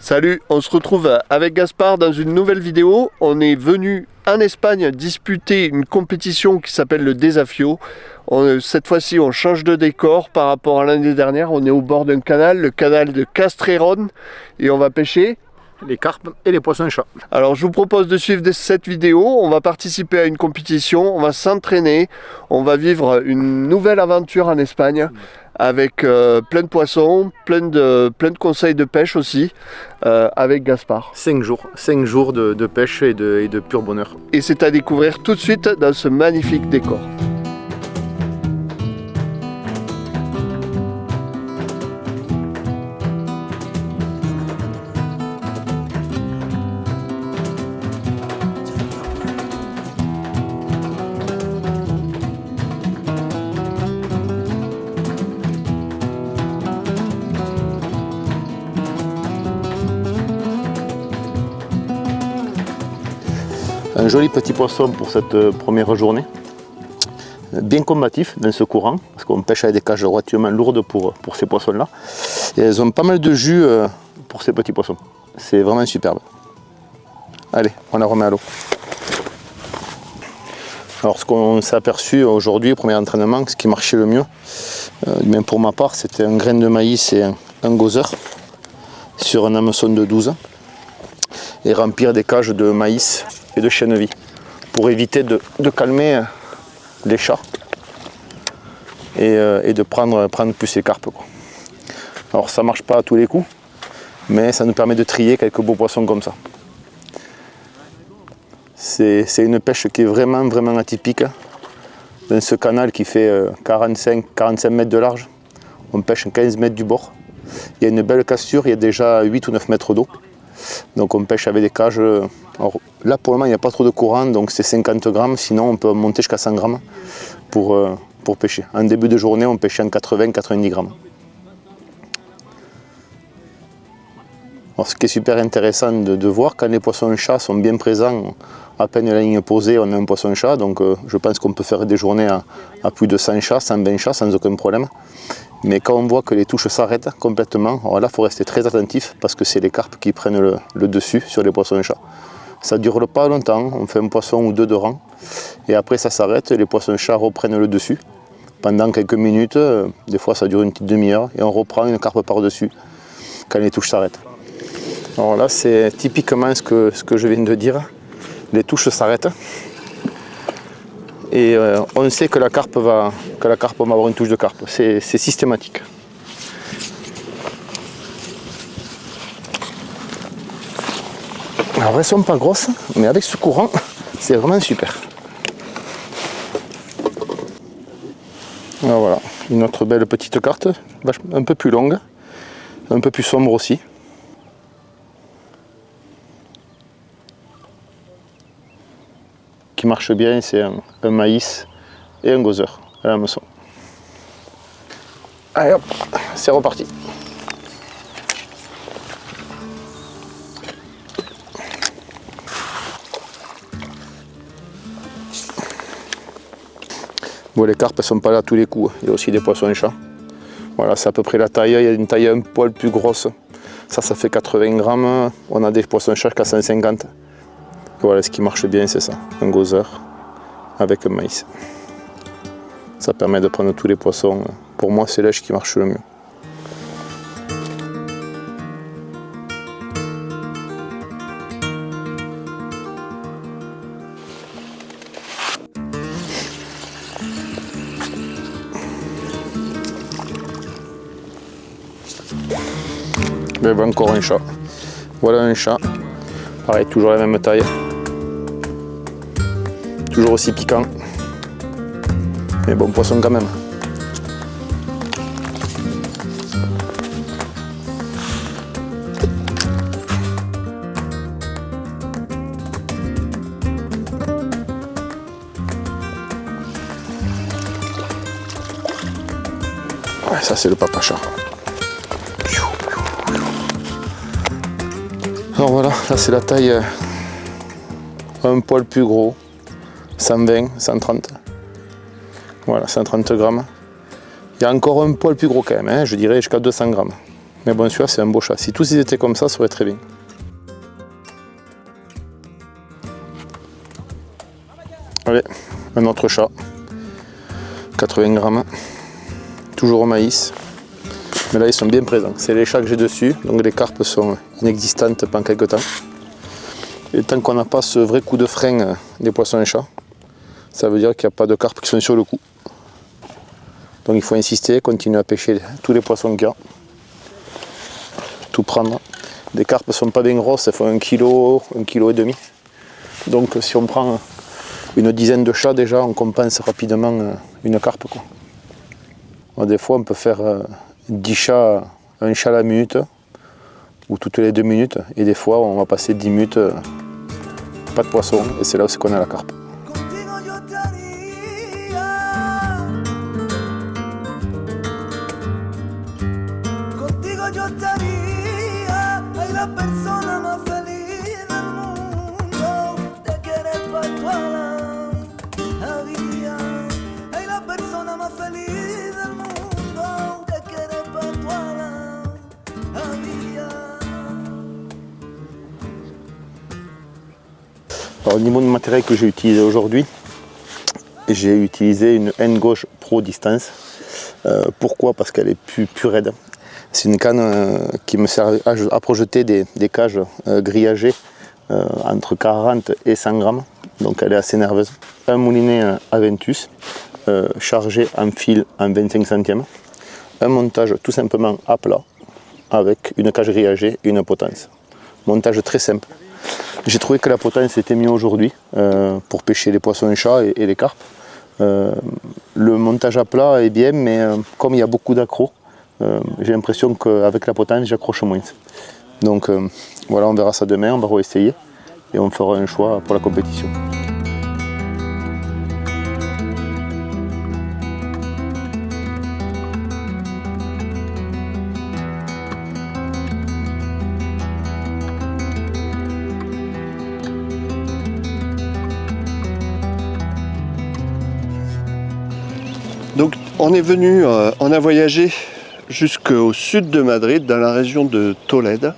Salut, on se retrouve avec Gaspard dans une nouvelle vidéo. On est venu en Espagne disputer une compétition qui s'appelle le Desafio. Cette fois-ci, on change de décor par rapport à l'année dernière. On est au bord d'un canal, le canal de Castrejon, et on va pêcher les carpes et les poissons-chats. Alors je vous propose de suivre cette vidéo. On va participer à une compétition, on va s'entraîner, on va vivre une nouvelle aventure en Espagne avec plein de poissons, plein de conseils de pêche aussi, avec Gaspard. 5 jours de pêche et de pur bonheur. Et c'est à découvrir tout de suite dans ce magnifique décor. Un joli petit poisson pour cette première journée, bien combatif dans ce courant, parce qu'on pêche avec des cages relativement lourdes pour ces poissons-là. Et elles ont pas mal de jus pour ces petits poissons. C'est vraiment superbe. Allez, on la remet à l'eau. Alors ce qu'on s'est aperçu aujourd'hui au premier entraînement, ce qui marchait le mieux, même pour ma part, c'était un grain de maïs et un gozeur sur un hameçon de 12 et remplir des cages de maïs et de chènevis pour éviter de calmer les chats et de prendre plus les carpes, quoi. Alors ça marche pas à tous les coups, mais ça nous permet de trier quelques beaux poissons comme ça. C'est une pêche qui est vraiment atypique. Dans ce canal qui fait 45 mètres de large, on pêche 15 mètres du bord. Il y a une belle cassure, il y a déjà 8 ou 9 mètres d'eau. Donc on pêche avec des cages. Alors là pour le moment il n'y a pas trop de courant, donc c'est 50 grammes, sinon on peut monter jusqu'à 100 grammes pour pêcher. En début de journée on pêchait en 80-90 grammes. Alors, ce qui est super intéressant de voir, quand les poissons-chats sont bien présents, à peine la ligne posée, on a un poisson-chat, donc je pense qu'on peut faire des journées à plus de 100 chats, 120 chats sans aucun problème. Mais quand on voit que les touches s'arrêtent complètement, alors là il faut rester très attentif parce que c'est les carpes qui prennent le dessus sur les poissons-chats. Ça ne dure pas longtemps, on fait un poisson ou deux de rang, et après ça s'arrête, les poissons-chats reprennent le dessus. Pendant quelques minutes, des fois ça dure une petite demi-heure, et on reprend une carpe par-dessus quand les touches s'arrêtent. Alors là c'est typiquement ce que je viens de dire, les touches s'arrêtent. Et on sait que la carpe va avoir une touche de carpe, c'est systématique. Alors elles sont pas grosses, mais avec ce courant, c'est vraiment super. Alors voilà, une autre belle petite carte, un peu plus longue, un peu plus sombre aussi. Qui marche bien, c'est un maïs et un gozeur à l'hameçon. Allez hop, c'est reparti. Bon, les carpes ne sont pas là tous les coups, il y a aussi des poissons-chats. Voilà, c'est à peu près la taille, il y a une taille un poil plus grosse. Ça fait 80 grammes, on a des poissons-chats jusqu'à 150. Voilà, ce qui marche bien, c'est ça, un gozeur avec un maïs. Ça permet de prendre tous les poissons. Pour moi, c'est l'èche qui marche le mieux. Mais bon, encore un chat. Voilà un chat. Pareil, toujours la même taille. Toujours aussi piquant, mais bon poisson quand même. Ouais, ça c'est le papa chat. Alors voilà, là c'est la taille un poil plus gros. 120, 130. Voilà, 130 grammes. Il y a encore un poil plus gros quand même, hein, je dirais jusqu'à 200 grammes. Mais bon, celui-là, c'est un beau chat. Si tous ils étaient comme ça serait très bien. Allez, un autre chat. 80 grammes. Toujours au maïs. Mais là, ils sont bien présents. C'est les chats que j'ai dessus. Donc les carpes sont inexistantes pendant quelques temps. Et tant qu'on n'a pas ce vrai coup de frein des poissons-chats, ça veut dire qu'il n'y a pas de carpes qui sont sur le coup. Donc il faut insister, continuer à pêcher tous les poissons qu'il y a. Tout prendre. Les carpes ne sont pas bien grosses, elles font 1 kg, 1,5 kg. Donc si on prend une dizaine de chats déjà, on compense rapidement une carpe, quoi. Alors, des fois on peut faire 10 chats, un chat à la minute, ou toutes les 2 minutes, et des fois on va passer 10 minutes, pas de poisson, et c'est là où qu'on a la carpe. Alors, au niveau du matériel que j'ai utilisé aujourd'hui, j'ai utilisé une N-Gauge Pro Distance. Pourquoi? Parce qu'elle est plus raide. C'est une canne qui me sert à projeter des cages grillagées entre 40 et 100 grammes. Donc elle est assez nerveuse. Un moulinet Aventus chargé en fil en 25 centièmes. Un montage tout simplement à plat avec une cage grillagée et une potence. Montage très simple. J'ai trouvé que la potence était mieux aujourd'hui pour pêcher les poissons-chats et les carpes. Le montage à plat est bien, mais comme il y a beaucoup d'accros, j'ai l'impression qu'avec la potence, j'accroche moins. Donc voilà, on verra ça demain, on va réessayer et on fera un choix pour la compétition. Donc on est venu, on a voyagé jusqu'au sud de Madrid, dans la région de Tolède,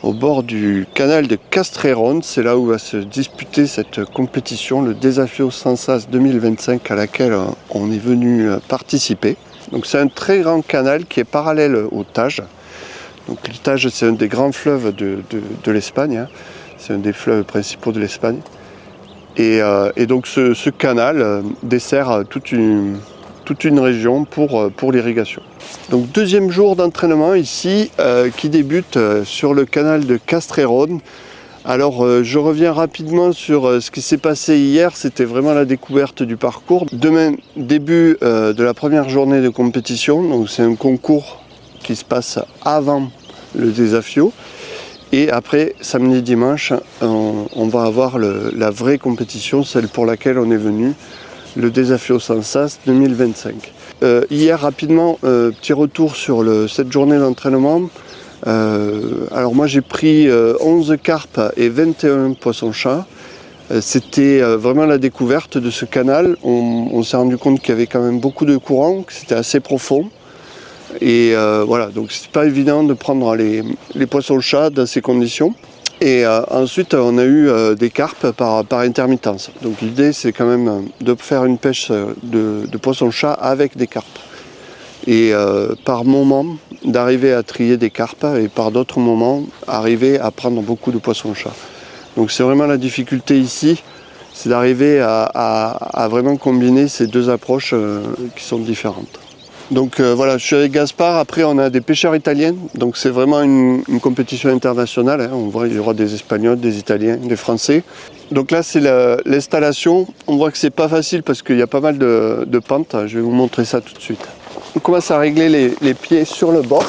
au bord du canal de Castrejón. C'est là où va se disputer cette compétition, le Desafío Sansas 2025, à laquelle on est venu participer. Donc c'est un très grand canal qui est parallèle au Tage. Donc le Tage, c'est un des grands fleuves de l'Espagne, hein. C'est un des fleuves principaux de l'Espagne. Et donc ce canal dessert toute une région pour l'irrigation. Donc deuxième jour d'entraînement ici qui débute sur le canal de Castrejón. Alors je reviens rapidement sur ce qui s'est passé hier, c'était vraiment la découverte du parcours. Demain, début de la première journée de compétition, donc c'est un concours qui se passe avant le Desafío. Et après, samedi et dimanche, on va avoir la vraie compétition, celle pour laquelle on est venu, le Desafío Sansas 2025. Hier, rapidement, petit retour sur cette journée d'entraînement. Alors moi, j'ai pris 11 carpes et 21 poissons-chats. C'était vraiment la découverte de ce canal. On s'est rendu compte qu'il y avait quand même beaucoup de courant, que c'était assez profond. Et voilà, donc c'est pas évident de prendre les poissons-chats dans ces conditions. Et ensuite, on a eu des carpes par intermittence. Donc l'idée, c'est quand même de faire une pêche de poissons-chats avec des carpes. Et par moment, d'arriver à trier des carpes et par d'autres moments, arriver à prendre beaucoup de poissons-chats. Donc c'est vraiment la difficulté ici, c'est d'arriver à vraiment combiner ces deux approches qui sont différentes. Donc voilà, je suis avec Gaspard. Après, on a des pêcheurs italiens. Donc c'est vraiment une compétition internationale, hein. On voit il y aura des Espagnols, des Italiens, des Français. Donc là, c'est l'installation. On voit que c'est pas facile parce qu'il y a pas mal de pentes. Je vais vous montrer ça tout de suite. On commence à régler les pieds sur le bord,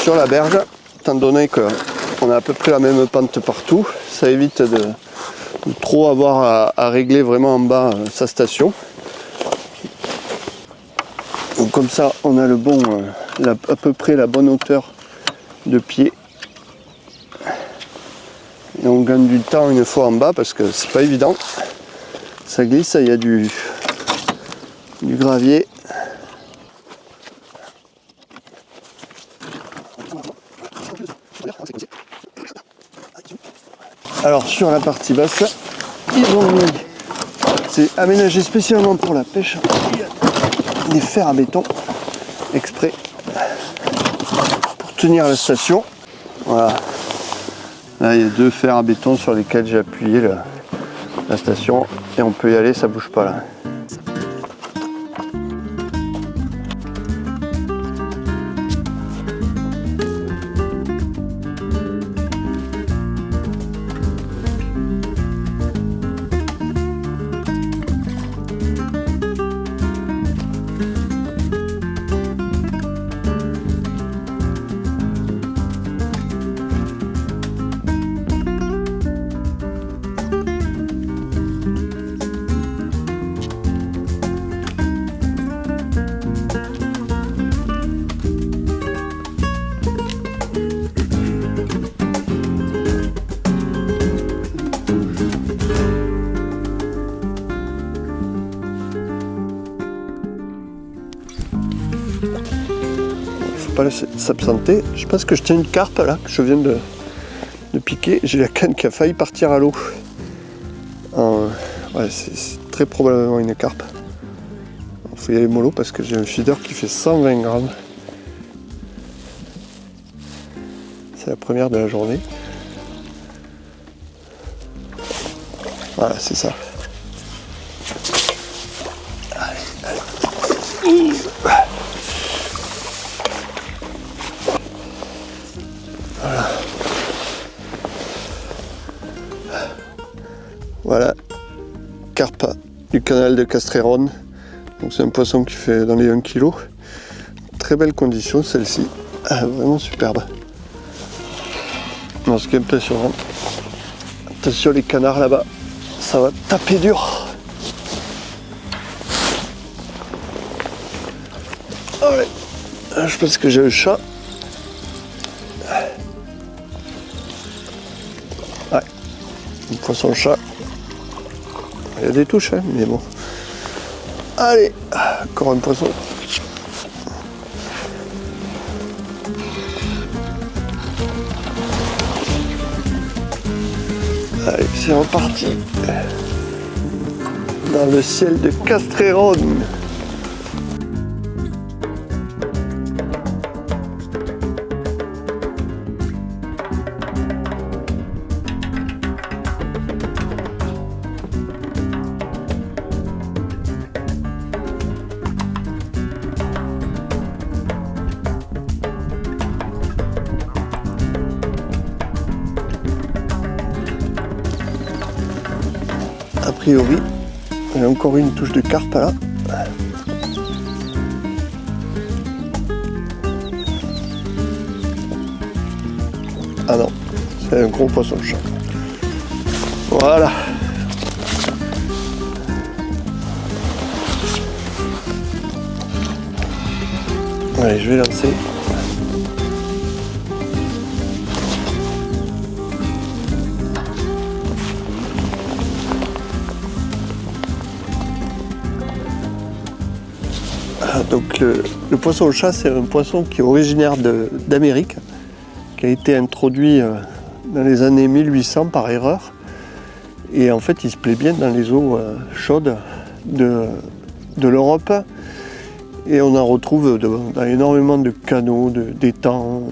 sur la berge, étant donné qu'on a à peu près la même pente partout. Ça évite de trop avoir à régler vraiment en bas sa station. Donc comme ça, on a à peu près la bonne hauteur de pied. Et on gagne du temps une fois en bas parce que c'est pas évident. Ça glisse, il y a du Alors sur la partie basse, ils ont mis, c'est aménagé spécialement pour la pêche, des fers à béton exprès pour tenir la station. Voilà. Là il y a 2 fers à béton sur lesquels j'ai appuyé la station et on peut y aller, ça bouge pas là. Faut pas s'absenter. Je pense que je tiens une carpe là que je viens de piquer. J'ai la canne qui a failli partir à l'eau. Ouais, c'est très probablement une carpe. Il faut y aller mollo parce que j'ai un feeder qui fait 120 grammes. C'est la première de la journée. Voilà, c'est ça. Voilà, carpe du canal de Castreron. Donc c'est un poisson qui fait dans les 1 kg. Très belle condition celle-ci, vraiment superbe. Non, ce qui est impressionnant, attention les canards là-bas, ça va taper dur. Allez, je pense que j'ai un chat. Ouais, un poisson-chat. Il y a des touches, hein, mais bon. Allez, encore un poisson. Allez, c'est reparti. Dans le ciel de Castreron. A priori, il y a encore une touche de carpe là. Ah non, c'est un gros poisson-chat. Voilà. Allez, je vais lancer. Donc le poisson-chat, c'est un poisson qui est originaire d'Amérique, qui a été introduit dans les années 1800 par erreur. Et en fait, il se plaît bien dans les eaux chaudes de l'Europe. Et on en retrouve dans énormément de canaux, d'étangs,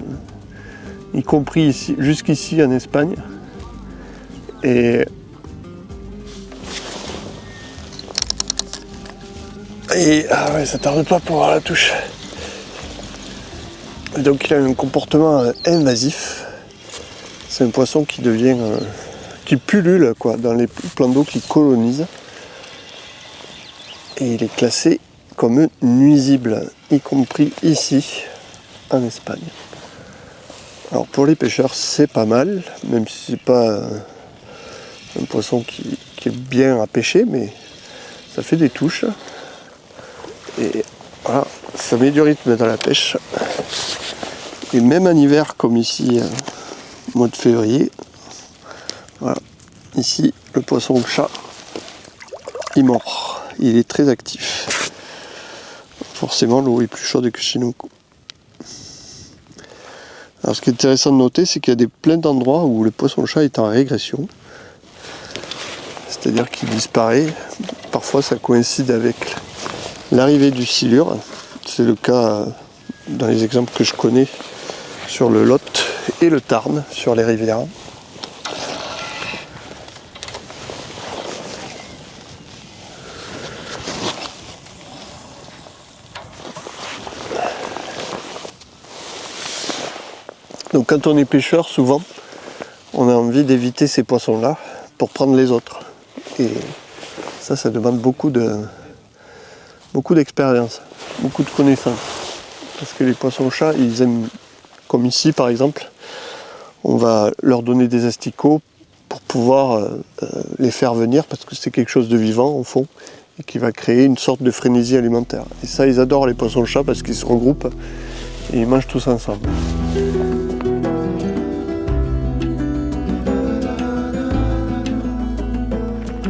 y compris ici, jusqu'ici en Espagne. Et ah ouais, ça tarde pas pour avoir la touche. Et donc il a un comportement invasif. C'est un poisson qui devient, qui pullule quoi, dans les plans d'eau qu'il colonise. Et il est classé comme nuisible, y compris ici en Espagne. Alors pour les pêcheurs c'est pas mal, même si c'est pas un poisson qui est bien à pêcher, mais ça fait des touches. Et voilà, ça met du rythme dans la pêche. Et même en hiver, comme ici, mois de février, voilà, ici, le poisson-chat, il mord. Il est très actif. Forcément, l'eau est plus chaude que chez nous. Alors ce qui est intéressant de noter, c'est qu'il y a plein d'endroits où le poisson-chat est en régression. C'est-à-dire qu'il disparaît. Parfois ça coïncide avec l'arrivée du silure. C'est le cas dans les exemples que je connais sur le Lot et le Tarn, sur les rivières. Donc quand on est pêcheur, souvent, on a envie d'éviter ces poissons-là pour prendre les autres. Et ça demande beaucoup d'expérience, beaucoup de connaissances. Parce que les poissons-chats, ils aiment, comme ici par exemple, on va leur donner des asticots pour pouvoir les faire venir, parce que c'est quelque chose de vivant au fond, et qui va créer une sorte de frénésie alimentaire. Et ça, ils adorent les poissons-chats parce qu'ils se regroupent et ils mangent tous ensemble.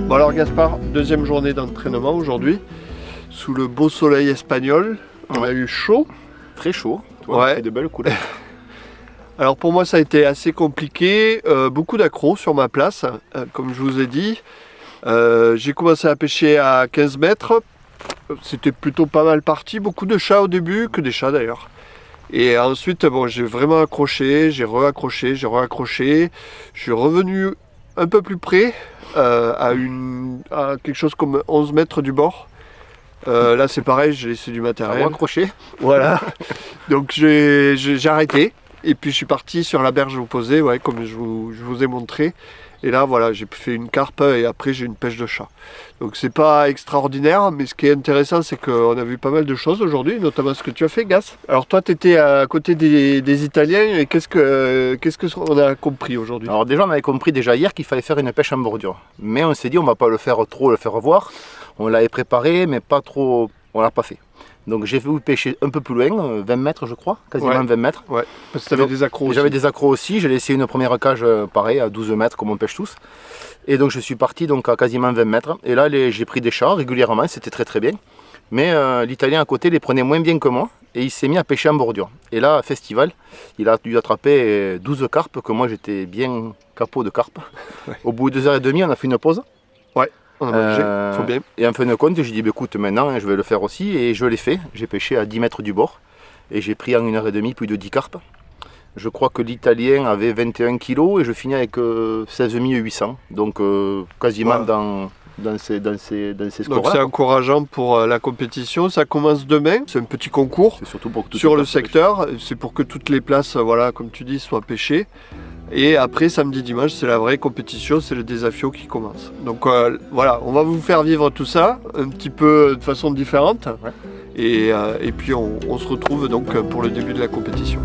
Bon alors Gaspard, deuxième journée d'entraînement aujourd'hui, sous le beau soleil espagnol. On a eu chaud. Très chaud, Ouais. de belles couleurs. Alors pour moi ça a été assez compliqué, beaucoup d'accros sur ma place, comme je vous ai dit. J'ai commencé à pêcher à 15 mètres, c'était plutôt pas mal parti, beaucoup de chats au début, que des chats d'ailleurs. Et ensuite bon, j'ai vraiment accroché, j'ai re-accroché, je suis revenu un peu plus près, à quelque chose comme 11 mètres du bord. Là c'est pareil, j'ai laissé du matériel. Accroché. Voilà, donc j'ai arrêté et puis je suis parti sur la berge opposée, ouais, comme je vous ai montré. Et là voilà, j'ai fait une carpe et après j'ai une pêche de chat. Donc c'est pas extraordinaire, mais ce qui est intéressant c'est qu'on a vu pas mal de choses aujourd'hui, notamment ce que tu as fait, Gas. Alors toi tu étais à côté des Italiens et qu'est-ce qu'on a compris aujourd'hui? Alors déjà on avait compris déjà hier qu'il fallait faire une pêche en bordure. Mais on s'est dit on va pas le faire voir. On l'avait préparé mais pas trop, on l'a pas fait. Donc j'ai voulu pêcher un peu plus loin, 20 mètres je crois, quasiment Ouais. 20 mètres. Ouais, parce que tu avais des accros aussi. J'avais des accros aussi, j'ai laissé une première cage pareil à 12 mètres comme on pêche tous. Et donc je suis parti donc à quasiment 20 mètres. Et là j'ai pris des chats régulièrement, c'était très très bien. Mais l'Italien à côté les prenait moins bien que moi et il s'est mis à pêcher en bordure. Et là, festival, il a dû attraper 12 carpes, que moi j'étais bien capot de carpes. Ouais. Au bout de 2h30, on a fait une pause. Ouais. On a mangé, faut bien. Et en fin de compte, j'ai dit bah, écoute, maintenant je vais le faire aussi, et je l'ai fait. J'ai pêché à 10 mètres du bord et j'ai pris en 1h30 plus de 10 carpes. Je crois que l'Italien avait 21 kg et je finis avec 16 800, donc quasiment wow. dans ces scores. Donc c'est encourageant pour la compétition. Ça commence demain, c'est un petit concours surtout pour que sur le secteur. C'est pour que toutes les places, voilà, comme tu dis, soient pêchées. Et après, samedi, dimanche, c'est la vraie compétition, c'est le désafio qui commence. Donc voilà, on va vous faire vivre tout ça, un petit peu de façon différente. Ouais. Et puis on se retrouve donc pour le début de la compétition.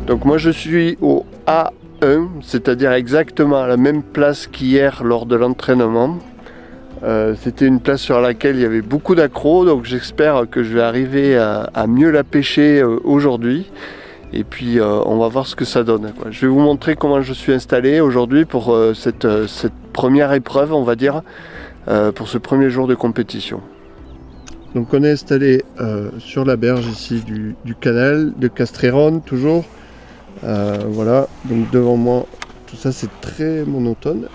Donc moi je suis au A1, c'est-à-dire exactement à la même place qu'hier lors de l'entraînement. C'était une place sur laquelle il y avait beaucoup d'accros, donc j'espère que je vais arriver à mieux la pêcher aujourd'hui. Et puis on va voir ce que ça donne, quoi. Je vais vous montrer comment je suis installé aujourd'hui pour cette première épreuve, on va dire, pour ce premier jour de compétition. Donc on est installé sur la berge ici du canal de Castreron, toujours. Voilà, donc devant moi, tout ça c'est très monotone.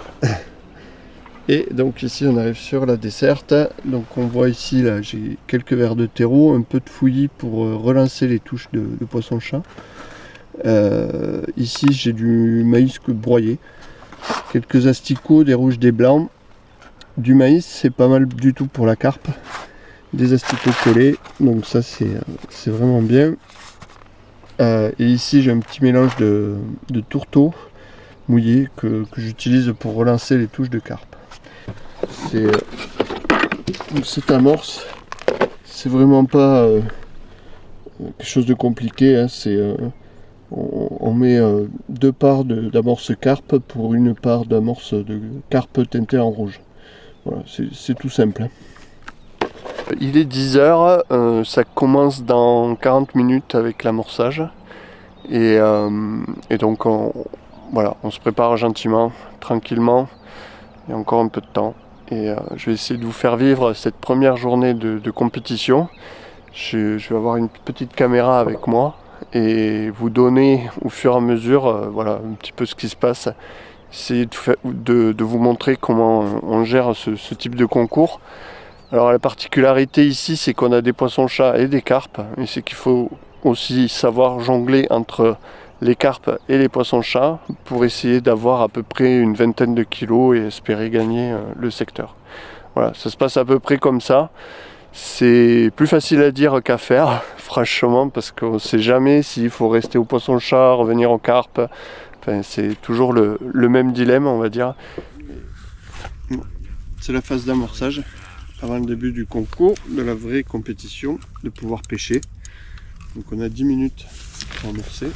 Et donc ici on arrive sur la desserte. Donc on voit ici, là j'ai quelques vers de terreau, un peu de fouillis pour relancer les touches de poisson-chat. Ici j'ai du maïs broyé, quelques asticots, des rouges, des blancs, du maïs, c'est pas mal du tout pour la carpe, des asticots collés, donc ça c'est vraiment bien. Et ici j'ai un petit mélange de tourteaux mouillés que j'utilise pour relancer les touches de carpe. Cette amorce, c'est vraiment pas quelque chose de compliqué, hein. On met 2 parts d'amorce carpe pour une part d'amorce de carpe teintée en rouge. Voilà, c'est tout simple, hein. Il est 10h, ça commence dans 40 minutes avec l'amorçage. Et donc voilà, on se prépare gentiment, tranquillement. Il y a encore un peu de temps. Et je vais essayer de vous faire vivre cette première journée de compétition. Je vais avoir une petite caméra avec moi et vous donner au fur et à mesure voilà, un petit peu ce qui se passe. Essayer de vous montrer comment on gère ce type de concours. Alors la particularité ici, c'est qu'on a des poissons-chats et des carpes. Et c'est qu'il faut aussi savoir jongler entre les carpes et les poissons-chats pour essayer d'avoir à peu près une vingtaine de kilos et espérer gagner le secteur. Voilà, ça se passe à peu près comme ça. C'est plus facile à dire qu'à faire, franchement, parce qu'on ne sait jamais s'il faut rester au poisson-chat, revenir aux carpes. Enfin, c'est toujours le même dilemme, on va dire. C'est la phase d'amorçage avant le début du concours, de la vraie compétition, de pouvoir pêcher. Donc on a 10 minutes pour amorcer.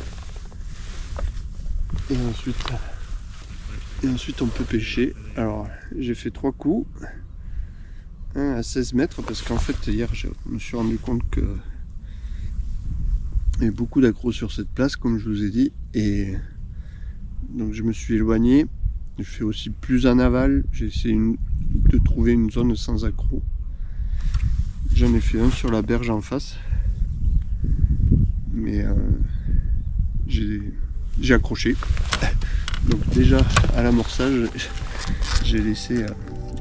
Et ensuite on peut pêcher. Alors j'ai fait 3 coups. Un à 16 mètres parce qu'en fait hier je me suis rendu compte que il y avait beaucoup d'accros sur cette place comme je vous ai dit. Et donc je me suis éloigné. Je fais aussi plus en aval. J'ai essayé de trouver une zone sans accroc. J'en ai fait un sur la berge en face. Mais j'ai accroché. Donc déjà à l'amorçage, j'ai laissé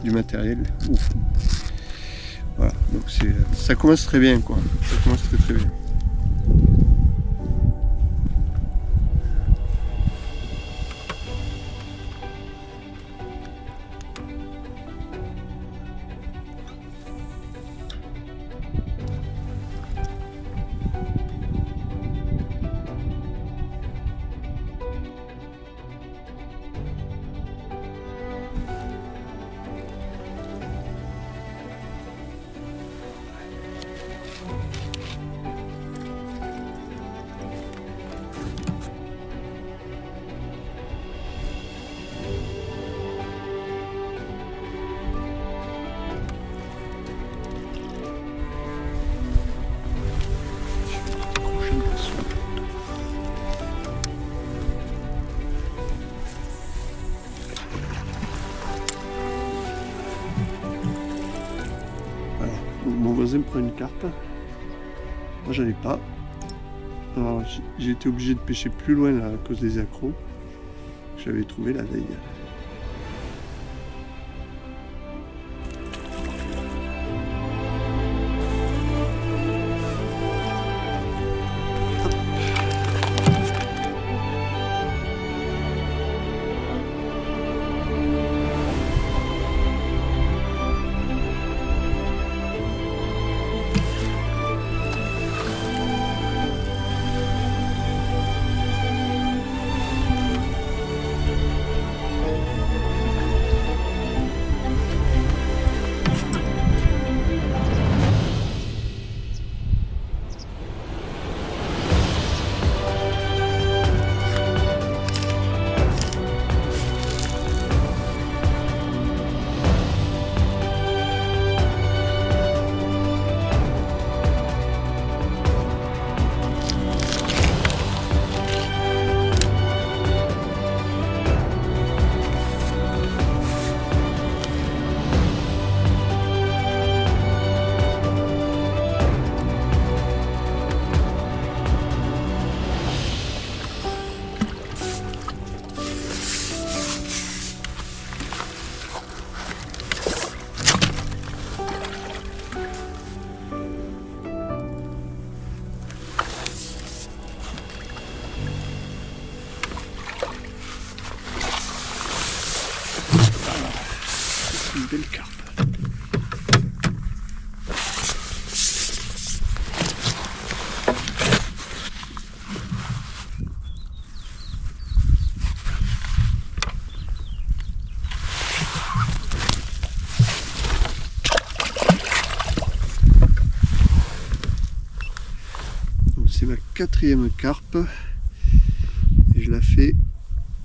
du matériel. Ouf. Voilà, donc ça commence très bien quoi. Ça commence très bien. Mon voisin prend une carpe, moi j'en ai pas. Alors j'ai été obligé de pêcher plus loin là, à cause des accros que j'avais trouvé la veille. Une belle carpe. C'est ma 4e carpe et je la fais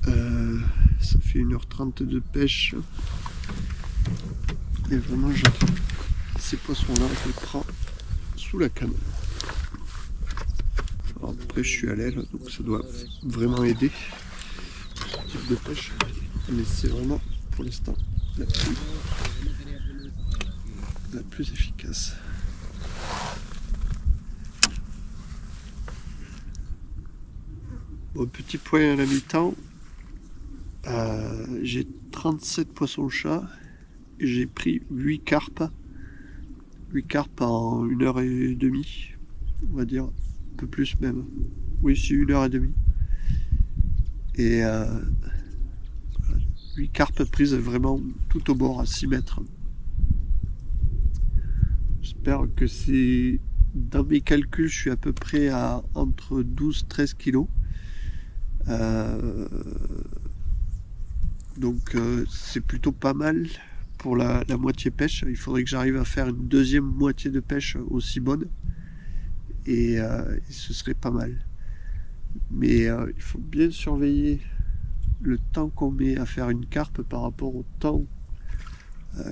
ça fait 1h30 de pêche. Et vraiment, ces poissons-là, je les prends sous la canne. Alors après je suis à l'aile, donc ça doit vraiment aider ce type de pêche. Mais c'est vraiment pour l'instant la plus efficace. Bon, petit point à la mi-temps, j'ai 37 poissons-chats et j'ai pris 8 carpes. 8 carpes en 1h30, on va dire, un peu plus même. Oui, c'est 1h30. Et 8 carpes prises vraiment tout au bord, à 6 mètres. J'espère que c'est... Dans mes calculs, je suis à peu près à entre 12-13 kilos. Donc c'est plutôt pas mal pour la moitié pêche. Il faudrait que j'arrive à faire une deuxième moitié de pêche aussi bonne. Et ce serait pas mal. Mais il faut bien surveiller le temps qu'on met à faire une carpe par rapport au temps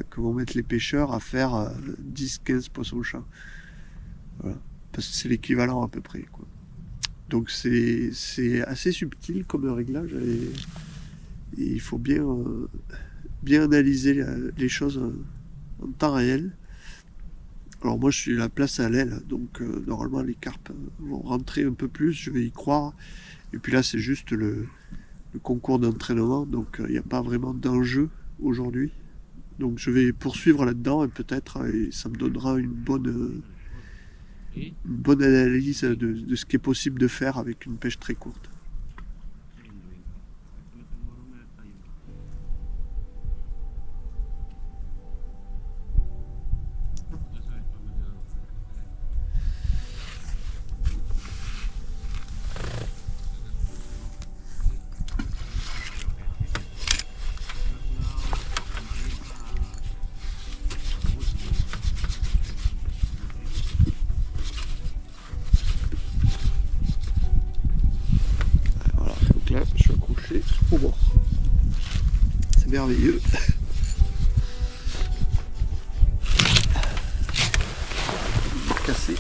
que vont mettre les pêcheurs à faire 10-15 poissons-chats. Voilà. Parce que c'est l'équivalent à peu près, quoi. Donc c'est assez subtil comme réglage et il faut bien analyser les choses en temps réel. Alors moi je suis la place à l'aile, donc normalement les carpes vont rentrer un peu plus, je vais y croire. Et puis là c'est juste le concours d'entraînement, donc il n'y a pas vraiment d'enjeu aujourd'hui. Donc je vais poursuivre là-dedans et peut-être ça me donnera une bonne analyse de ce qui est possible de faire avec une pêche très courte. Là, je suis accroché au bord. C'est merveilleux. Cassé.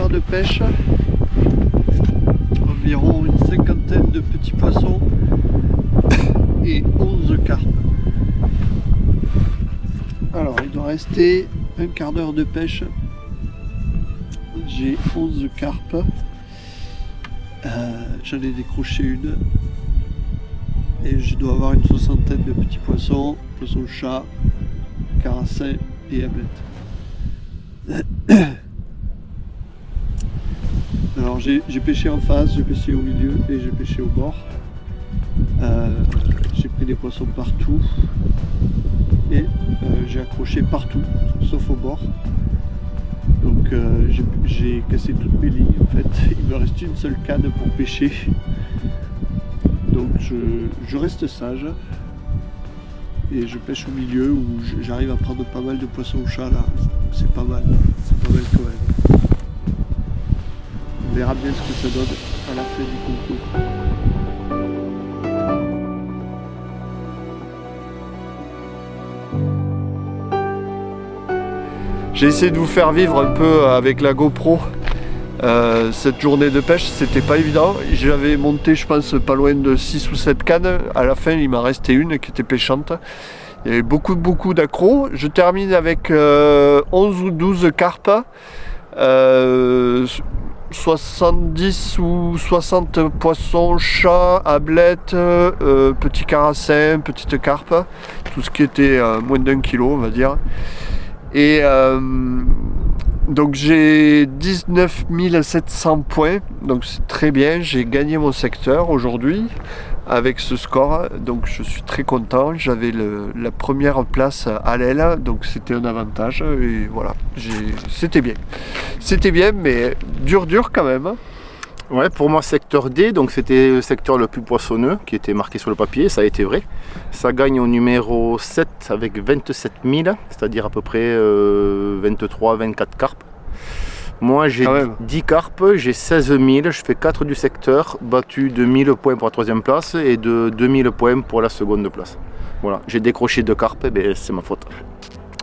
De pêche, environ une cinquantaine de petits poissons et 11 carpes. Alors il doit rester un quart d'heure de pêche. J'ai 11 carpes, j'en ai décroché une et je dois avoir une soixantaine de petits poissons, poissons-chats, carassins et ablettes. Alors j'ai pêché en face, j'ai pêché au milieu et j'ai pêché au bord. J'ai pris des poissons partout et j'ai accroché partout sauf au bord. Donc j'ai cassé toutes mes lignes en fait. Il me reste une seule canne pour pêcher. Donc je reste sage et je pêche au milieu où j'arrive à prendre pas mal de poissons-chats là. C'est pas mal quand même. On verra bien ce que ça donne à la fin du concours. J'ai essayé de vous faire vivre un peu avec la GoPro cette journée de pêche, c'était pas évident. J'avais monté je pense pas loin de 6 ou 7 cannes, à la fin il m'en restait une qui était pêchante. Il y avait beaucoup d'accros. Je termine avec 11 ou 12 carpes. 70 ou 60 poissons, chats, ablettes, petits carassins, petites carpes, tout ce qui était moins d'1 kilo on va dire. Et Donc j'ai 19 700 points, donc c'est très bien, j'ai gagné mon secteur aujourd'hui avec ce score, donc je suis très content. J'avais la première place à l'aile, donc c'était un avantage et voilà, c'était bien. C'était bien, mais dur quand même. Hein. Ouais, pour moi secteur D, donc c'était le secteur le plus poissonneux qui était marqué sur le papier, ça a été vrai. Ça gagne au numéro 7 avec 27 000, c'est-à-dire à peu près 23-24 carpes. Moi j'ai 10 carpes, j'ai 16 000, je fais 4 du secteur, battu de 1000 points pour la troisième place et de 2000 points pour la seconde place. Voilà, j'ai décroché 2 carpes, et c'est ma faute.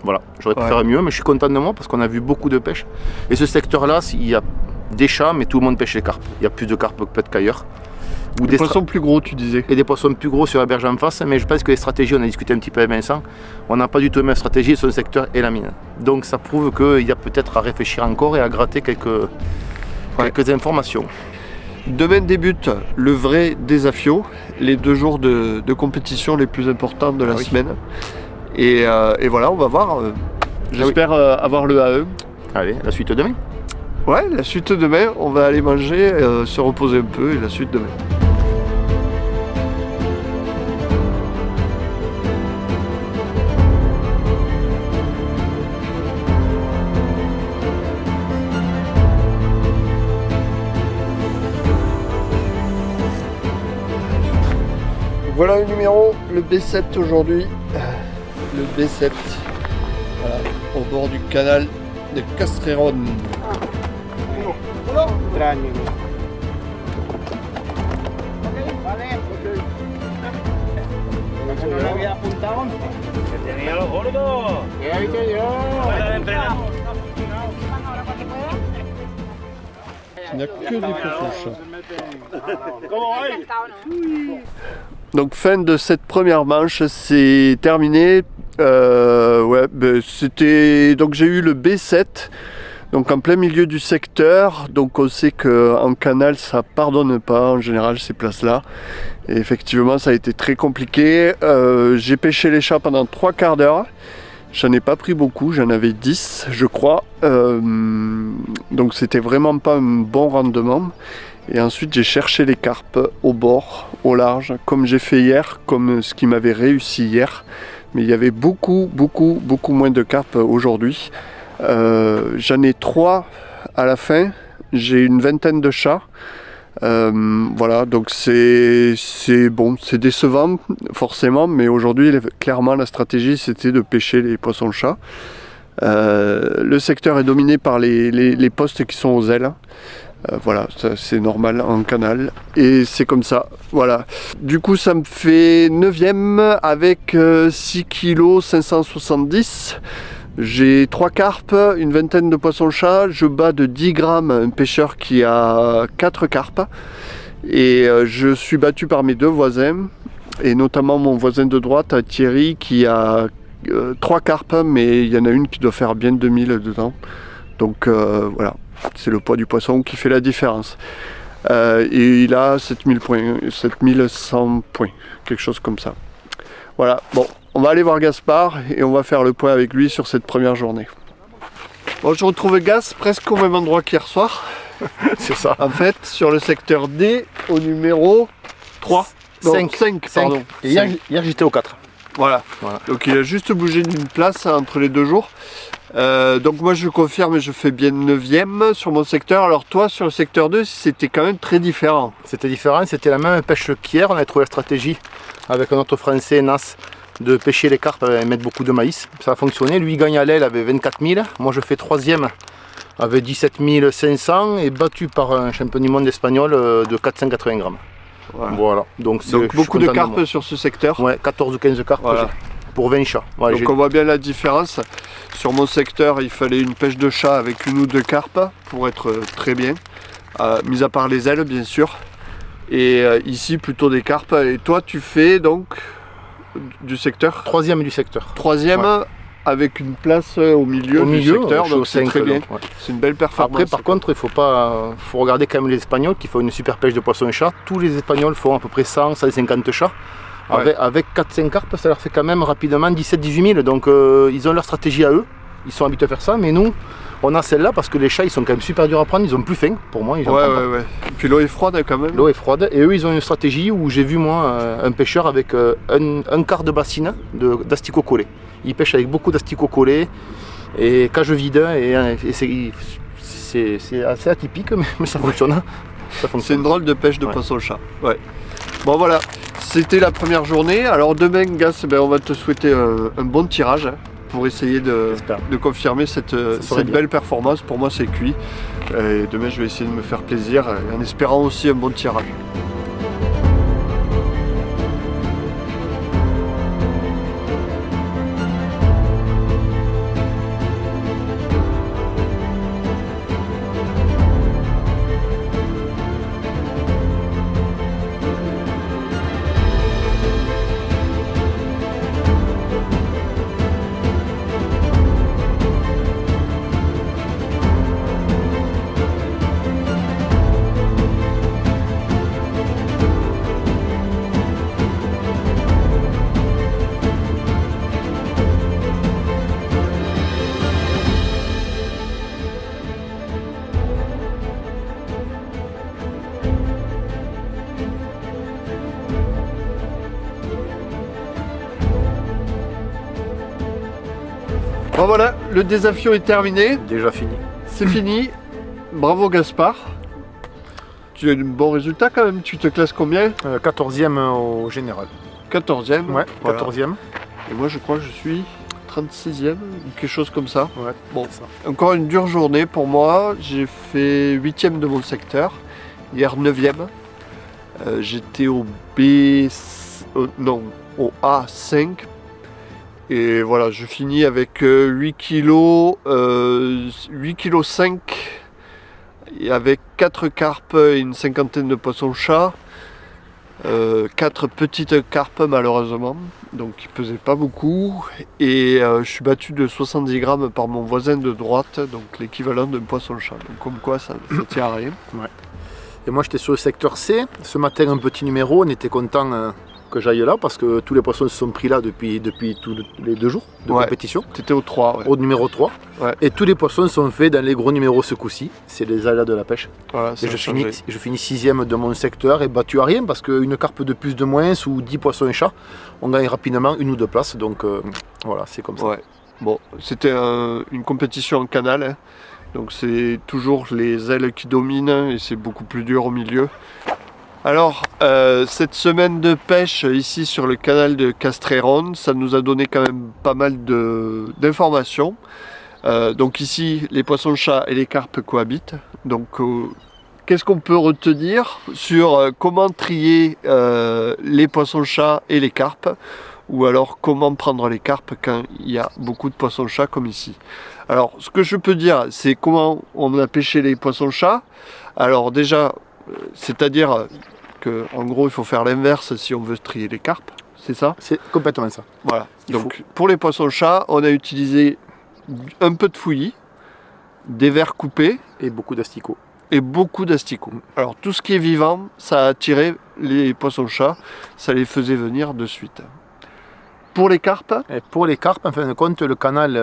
Voilà, j'aurais pu faire mieux, mais je suis content de moi parce qu'on a vu beaucoup de pêche. Et ce secteur-là, il y a des chats, mais tout le monde pêche les carpes. Il y a plus de carpes peut-être qu'ailleurs. Ou des poissons plus gros, tu disais. Et des poissons plus gros sur la berge en face, mais je pense que les stratégies, on a discuté un petit peu avec Vincent, on n'a pas du tout la même stratégie sur le secteur et la mine. Donc ça prouve qu'il y a peut-être à réfléchir encore et à gratter quelques informations. Demain débute le vrai Desafio, les 2 jours de compétition les plus importants de la semaine. Et voilà, on va voir. J'espère avoir le A1. Allez, la suite demain. Ouais, la suite demain, on va aller manger, se reposer un peu et la suite demain. Voilà le numéro, le B7 aujourd'hui. Le B7, voilà, au bord du canal de Castreron. Il n'y a que des poissons chats. Donc fin de cette première manche, c'est terminé. C'était donc j'ai eu le B7. Donc en plein milieu du secteur, donc on sait qu'en canal ça pardonne pas en général ces places-là. Et effectivement ça a été très compliqué. J'ai pêché les chats pendant 3 quarts d'heure. J'en ai pas pris beaucoup, j'en avais 10 je crois. Donc c'était vraiment pas un bon rendement. Et ensuite j'ai cherché les carpes au bord, au large, comme j'ai fait hier, comme ce qui m'avait réussi hier. Mais il y avait beaucoup moins de carpes aujourd'hui. J'en ai 3 à la fin, j'ai une vingtaine de chats. Voilà, donc c'est bon, c'est décevant forcément, mais aujourd'hui clairement la stratégie c'était de pêcher les poissons chats. Le secteur est dominé par les postes qui sont aux ailes. Voilà, c'est normal en canal et c'est comme ça, voilà. Du coup ça me fait 9e avec 6 kg 570. J'ai 3 carpes, une vingtaine de poissons-chats, je bats de 10 grammes un pêcheur qui a 4 carpes et je suis battu par mes 2 voisins et notamment mon voisin de droite Thierry qui a 3 carpes mais il y en a une qui doit faire bien 2000 dedans. Donc voilà, c'est le poids du poisson qui fait la différence. Et il a 7000 points, 7100 points, quelque chose comme ça. Voilà, bon. On va aller voir Gaspard et on va faire le point avec lui sur cette première journée. Bon, je retrouve Gas presque au même endroit qu'hier soir. C'est ça. En fait, sur le secteur D, au numéro 3. 5, pardon. Et hier j'étais au 4. Voilà. Donc il a juste bougé d'une place entre les 2 jours. Donc moi je confirme, je fais bien 9e sur mon secteur. Alors toi sur le secteur 2, c'était quand même très différent. C'était différent, c'était la même pêche qu'hier. On a trouvé la stratégie avec un autre français, Nas, de pêcher les carpes et mettre beaucoup de maïs. Ça a fonctionné. Lui il gagne à l'aile avec 24 000. Moi je fais 3e avec 17 500 et battu par un champion du monde espagnol de 480 grammes. Voilà. Donc beaucoup de carpes sur ce secteur. Ouais, 14 ou 15 carpes pour 20 chats. Ouais, donc on voit bien la différence. Sur mon secteur, il fallait une pêche de chat avec 1 ou 2 carpes pour être très bien. Mis à part les ailes bien sûr. Et ici plutôt des carpes. Et toi tu fais donc du secteur 3e du secteur. 3e avec une place au milieu du secteur, donc c'est très bien. C'est une belle performance. Après par contre il faut regarder quand même les Espagnols qui font une super pêche de poissons et chats. Tous les Espagnols font à peu près 100-150 chats. Avec 4-5 carpes ça leur fait quand même rapidement 17-18 000. Donc ils ont leur stratégie à eux. Ils sont habitués à faire ça, mais nous On a celle-là parce que les chats ils sont quand même super durs à prendre, ils ont plus faim pour moi. Ouais. Et puis l'eau est froide quand même. L'eau est froide et eux ils ont une stratégie où j'ai vu moi un pêcheur avec un quart de bassine d'asticots collés. Il pêche avec beaucoup d'asticots collés et cage vide et c'est assez atypique mais ça fonctionne. C'est une drôle de pêche de poisson-chat. Ouais. Bon voilà, c'était la première journée. Alors demain, Gas, on va te souhaiter un bon tirage pour essayer de confirmer cette belle performance. Pour moi, c'est cuit. Et demain, je vais essayer de me faire plaisir en espérant aussi un bon tirage. Bon voilà, le désafiant est terminé. Déjà fini. C'est fini. Bravo Gaspard. Tu as un bon résultat quand même. Tu te classes combien? 14e au général. 14e. Ouais, voilà. 14e. Et moi je crois que je suis 36e ou quelque chose comme ça. Ouais, bon, encore une dure journée pour moi. J'ai fait 8e de mon secteur. Hier 9e. J'étais au au A5. Et voilà, je finis avec 8 kg, 8 kg 5 et avec 4 carpes et une cinquantaine de poissons-chats. 4 petites carpes malheureusement, donc qui pesaient pas beaucoup. Et je suis battu de 70 grammes par mon voisin de droite, donc l'équivalent d'un poisson-chat. Donc comme quoi ça tient à rien. Ouais. Et moi j'étais sur le secteur C. Ce matin un petit numéro, on était content que j'aille là parce que tous les poissons se sont pris là depuis tous les 2 jours de compétition. Tu étais au 3. Ouais. Au numéro 3. Ouais. Et tous les poissons sont faits dans les gros numéros ce coup-ci. C'est les aléas de la pêche. Voilà, et je finis 6e de mon secteur et battu à rien parce qu'une carpe de plus de moins ou 10 poissons et chats, on gagne rapidement 1 ou 2 places. Donc voilà, c'est comme ça. Ouais. Bon, c'était une compétition en canal. Hein. Donc c'est toujours les ailes qui dominent et c'est beaucoup plus dur au milieu. Alors, cette semaine de pêche ici sur le canal de Castréronde, ça nous a donné quand même pas mal d'informations. Donc ici, les poissons-chats et les carpes cohabitent. Donc, qu'est-ce qu'on peut retenir sur comment trier les poissons-chats et les carpes? Ou alors, comment prendre les carpes quand il y a beaucoup de poissons-chats comme ici? Alors, ce que je peux dire, c'est comment on a pêché les poissons-chats. Alors déjà, c'est-à-dire qu'en gros, il faut faire l'inverse si on veut trier les carpes, c'est ça? C'est complètement ça. Voilà. Donc, pour les poissons-chats, on a utilisé un peu de fouillis, des vers coupés et beaucoup d'asticots. Alors, tout ce qui est vivant, ça a attiré les poissons-chats, ça les faisait venir de suite. Pour les carpes? En fin de compte, le canal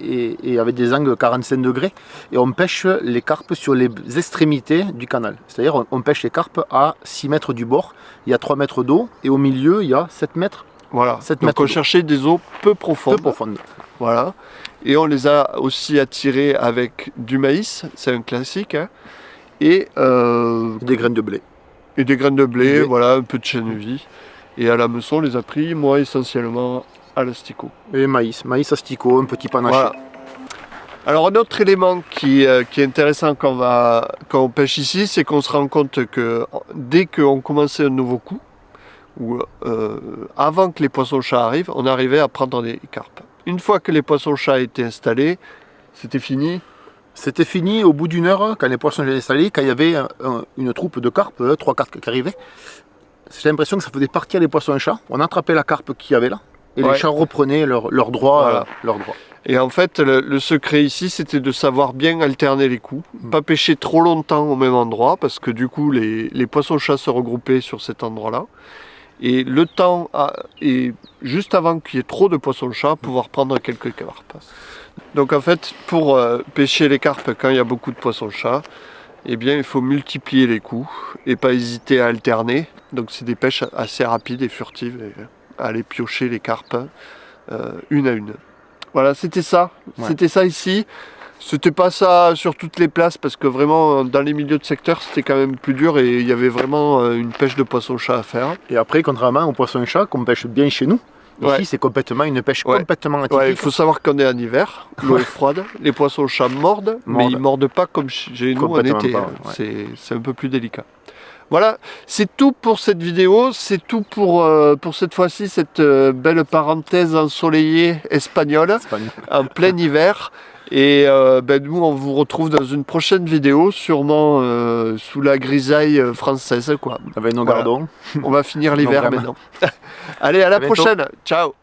est avec des angles de 45 degrés et on pêche les carpes sur les extrémités du canal. C'est-à-dire on pêche les carpes à 6 mètres du bord, il y a 3 mètres d'eau et au milieu il y a 7 mètres. Voilà, donc on cherchait des eaux peu profondes. Voilà. Et on les a aussi attirés avec du maïs, c'est un classique. Hein. Et des graines de blé. Voilà, un peu de chènevis. Et à l'hameçon, on les a pris, moi, essentiellement à l'asticot. Et maïs, asticot, un petit panaché. Voilà. Alors, un autre élément qui est intéressant quand on pêche ici, c'est qu'on se rend compte que dès qu'on commençait un nouveau coup, ou avant que les poissons-chats arrivent, on arrivait à prendre des carpes. Une fois que les poissons-chats étaient installés, c'était fini. C'était fini au bout d'une heure, quand les poissons étaient installés, quand il y avait une troupe de carpes, 3 carpes qui arrivaient. J'ai l'impression que ça faisait partir les poissons-chats. On attrapait la carpe qu'il y avait là. Et les chats reprenaient leur droit. Voilà. Leur droit. Et en fait, le secret ici, c'était de savoir bien alterner les coups. Pas pêcher trop longtemps au même endroit, parce que du coup, les poissons-chats se regroupaient sur cet endroit-là. et le temps est juste avant qu'il y ait trop de poissons-chat, pouvoir prendre quelques carpes. Donc en fait, pour pêcher les carpes quand il y a beaucoup de poissons-chat, eh bien il faut multiplier les coups et pas hésiter à alterner. Donc c'est des pêches assez rapides et furtives, et aller piocher les carpes une à une. Voilà, c'était ça. Ouais. C'était ça ici. C'était pas ça sur toutes les places parce que vraiment dans les milieux de secteur c'était quand même plus dur et il y avait vraiment une pêche de poisson-chat à faire. Et après, contrairement au poisson-chat qu'on pêche bien chez nous, ici c'est complètement une pêche complètement atypique. Ouais, il faut savoir qu'on est en hiver, l'eau est froide, les poissons-chats mordent, mais ils mordent pas comme chez nous en été. Pas, c'est un peu plus délicat. Voilà, c'est tout pour cette vidéo, c'est tout pour cette fois-ci, cette belle parenthèse ensoleillée espagnole, en plein hiver. Et nous, on vous retrouve dans une prochaine vidéo, sûrement sous la grisaille française, quoi. Avec nos gardons. On va finir l'hiver maintenant. Allez, à la prochaine. Ciao.